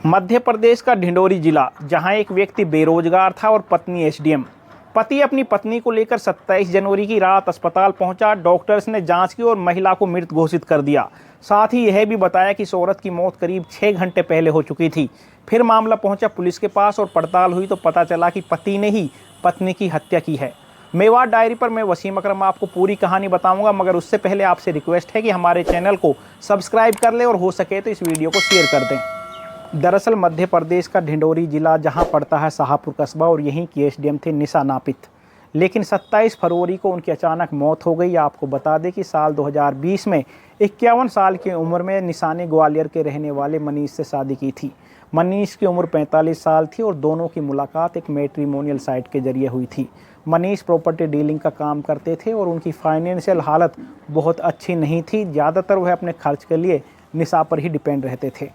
मध्य प्रदेश का ढिंडोरी जिला, जहां एक व्यक्ति बेरोजगार था और पत्नी एसडीएम। पति अपनी पत्नी को लेकर 27 जनवरी की रात अस्पताल पहुंचा। डॉक्टर्स ने जांच की और महिला को मृत घोषित कर दिया। साथ ही यह भी बताया कि इस औरत की मौत करीब 6 घंटे पहले हो चुकी थी। फिर मामला पहुंचा पुलिस के पास और पड़ताल हुई तो पता चला कि पति ने ही पत्नी की हत्या की है। मेवाड़ डायरी पर मैं वसीम अकरम आपको पूरी कहानी बताऊंगा, मगर उससे पहले आपसे रिक्वेस्ट है कि हमारे चैनल को सब्सक्राइब कर ले और हो सके तो इस वीडियो को शेयर कर दें। दरअसल मध्य प्रदेश का ढिंडोरी जिला जहां पड़ता है शाहपुर कस्बा और यहीं की एसडीएम थे निशा नापित। लेकिन 27 फरवरी को उनकी अचानक मौत हो गई। आपको बता दें कि साल 2020 में 51 साल की उम्र में निशा ने ग्वालियर के रहने वाले मनीष से शादी की थी। मनीष की उम्र 45 साल थी और दोनों की मुलाकात एक मैट्रिमोनियल साइट के जरिए हुई थी। मनीष प्रॉपर्टी डीलिंग का काम करते थे और उनकी फाइनेंशियल हालत बहुत अच्छी नहीं थी। ज़्यादातर वह अपने खर्च के लिए निशा पर ही डिपेंड रहते थे।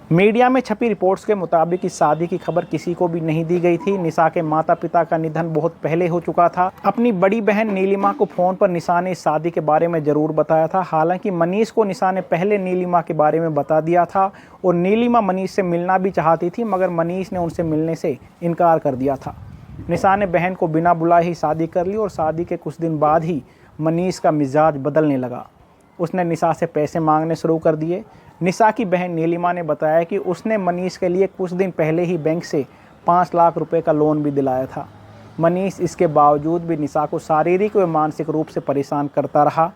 मीडिया में छपी रिपोर्ट्स के मुताबिक इस शादी की खबर किसी को भी नहीं दी गई थी। निशा के माता पिता का निधन बहुत पहले हो चुका था। अपनी बड़ी बहन नीलिमा को फ़ोन पर निशा ने इस शादी के बारे में ज़रूर बताया था। हालांकि मनीष को निशा ने पहले नीलिमा के बारे में बता दिया था और नीलिमा मनीष से मिलना भी चाहती थी, मगर मनीष ने उनसे मिलने से इनकार कर दिया था। निशा ने बहन को बिना बुलाए ही शादी कर ली और शादी के कुछ दिन बाद ही मनीष का मिजाज बदलने लगा। उसने निशा से पैसे मांगने शुरू कर दिए। निशा की बहन नीलिमा ने बताया कि उसने मनीष के लिए कुछ दिन पहले ही बैंक से 5 लाख रुपए का लोन भी दिलाया था। मनीष इसके बावजूद भी निशा को शारीरिक व मानसिक रूप से परेशान करता रहा।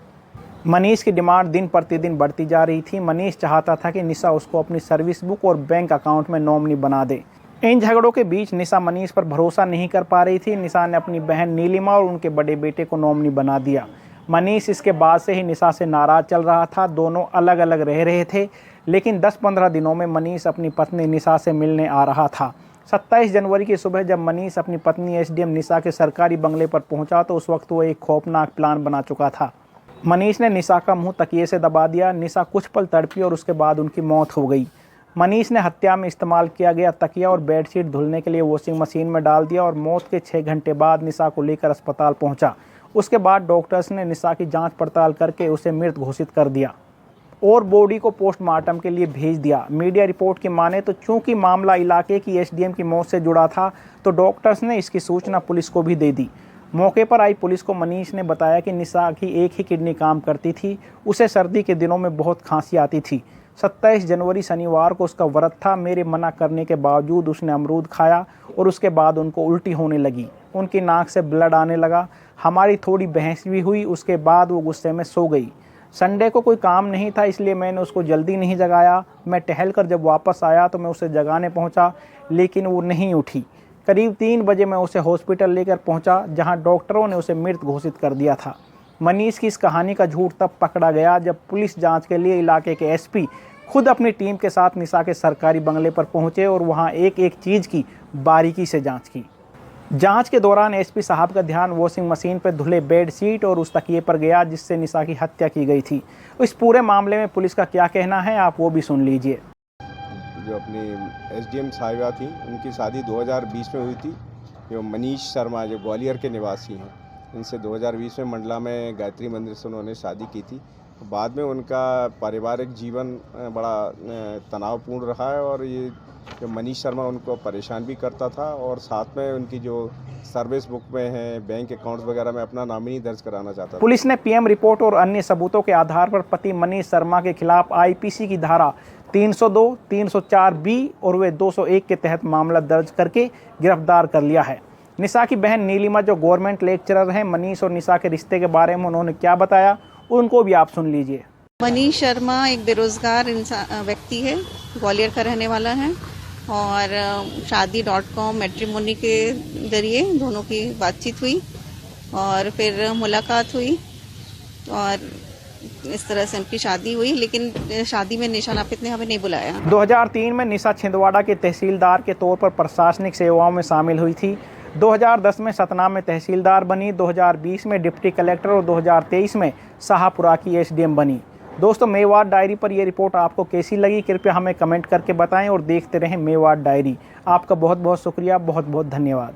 मनीष की डिमांड दिन प्रतिदिन बढ़ती जा रही थी। मनीष चाहता था कि निशा उसको अपनी सर्विस बुक और बैंक अकाउंट में नॉमिनी बना दे। इन झगड़ों के बीच निशा मनीष पर भरोसा नहीं कर पा रही थी। निशा ने अपनी बहन नीलिमा और उनके बड़े बेटे को नॉमिनी बना दिया। मनीष इसके बाद से ही निशा से नाराज चल रहा था। दोनों अलग अलग रह रहे थे, लेकिन 10-15 दिनों में मनीष अपनी पत्नी निशा से मिलने आ रहा था। 27 जनवरी की सुबह जब मनीष अपनी पत्नी एसडीएम निशा के सरकारी बंगले पर पहुंचा तो उस वक्त वो एक खौफनाक प्लान बना चुका था। मनीष ने निशा का मुंह तकिए से दबा दिया। निशा कुछ पल तड़पी और उसके बाद उनकी मौत हो गई। मनीष ने हत्या में इस्तेमाल किया गया तकिया और बेडशीट धुलने के लिए वॉशिंग मशीन में डाल दिया और मौत के 6 घंटे बाद निशा को लेकर अस्पताल पहुंचा। उसके बाद डॉक्टर्स ने निशा की जांच पड़ताल करके उसे मृत घोषित कर दिया और बॉडी को पोस्टमार्टम के लिए भेज दिया। मीडिया रिपोर्ट की माने तो चूंकि मामला इलाके की एसडीएम की मौत से जुड़ा था तो डॉक्टर्स ने इसकी सूचना पुलिस को भी दे दी। मौके पर आई पुलिस को मनीष ने बताया कि निशा की एक ही किडनी काम करती थी। उसे सर्दी के दिनों में बहुत खांसी आती थी। 27 जनवरी शनिवार को उसका व्रत था। मेरे मना करने के बावजूद उसने अमरूद खाया और उसके बाद उनको उल्टी होने लगी। उनकी नाक से ब्लड आने लगा। हमारी थोड़ी बहस भी हुई। उसके बाद वो गुस्से में सो गई। संडे को कोई काम नहीं था, इसलिए मैंने उसको जल्दी नहीं जगाया। मैं टहलकर जब वापस आया तो मैं उसे जगाने पहुंचा, लेकिन वो नहीं उठी। करीब 3 बजे मैं उसे हॉस्पिटल लेकर पहुंचा, जहां डॉक्टरों ने उसे मृत घोषित कर दिया था। मनीष की इस कहानी का झूठ तब पकड़ा गया जब पुलिस जांच के लिए इलाके के एसपी खुद अपनी टीम के साथ निशा के सरकारी बंगले पर पहुंचे और वहां एक एक चीज़ की बारीकी से जांच की। जांच के दौरान एसपी साहब का ध्यान वॉशिंग मशीन पर धुले बेडशीट और उस तकिए पर गया जिससे निशा की हत्या की गई थी। इस पूरे मामले में पुलिस का क्या कहना है, आप वो भी सुन लीजिए। जो अपनी एसडीएम साहिबा थी, उनकी शादी 2020 में हुई थी। जो मनीष शर्मा जो ग्वालियर के निवासी हैं, इनसे 2020 में मंडला में गायत्री मंदिर से उन्होंने शादी की थी। बाद में उनका पारिवारिक जीवन बड़ा तनावपूर्ण रहा है और ये जो मनीष शर्मा उनको परेशान भी करता था और साथ में उनकी जो सर्विस बुक में है, बैंक अकाउंट्स वगैरह में अपना नामिनी दर्ज कराना चाहता था। पुलिस ने पीएम रिपोर्ट और अन्य सबूतों के आधार पर पति मनीष शर्मा के खिलाफ आईपीसी की धारा 302, 304B और वे 201 के तहत मामला दर्ज करके गिरफ्तार कर लिया है। निशा की बहन नीलिमा जो गवर्नमेंट लेक्चरर हैं, मनीष और निशा के रिश्ते के बारे में उन्होंने क्या बताया, उनको भी आप सुन लीजिए। मनीष शर्मा एक बेरोजगार व्यक्ति है, ग्वालियर का रहने वाला है और शादी.com मैट्रिमोनी के जरिए दोनों की बातचीत हुई और फिर मुलाकात हुई और इस तरह से उनकी शादी हुई। लेकिन शादी में निशा नापित ने हमें नहीं बुलाया। 2003 में निशा छिंदवाड़ा के तहसीलदार के तौर पर प्रशासनिक सेवाओं में शामिल हुई थी। 2010 में सतना में तहसीलदार बनी। 2020 में डिप्टी कलेक्टर और 2023 में शाहपुरा की एसडीएम बनी। दोस्तों, मेवाड़ डायरी पर यह रिपोर्ट आपको कैसी लगी, कृपया हमें कमेंट करके बताएं और देखते रहें मेवाड़ डायरी। आपका बहुत बहुत शुक्रिया, बहुत बहुत धन्यवाद।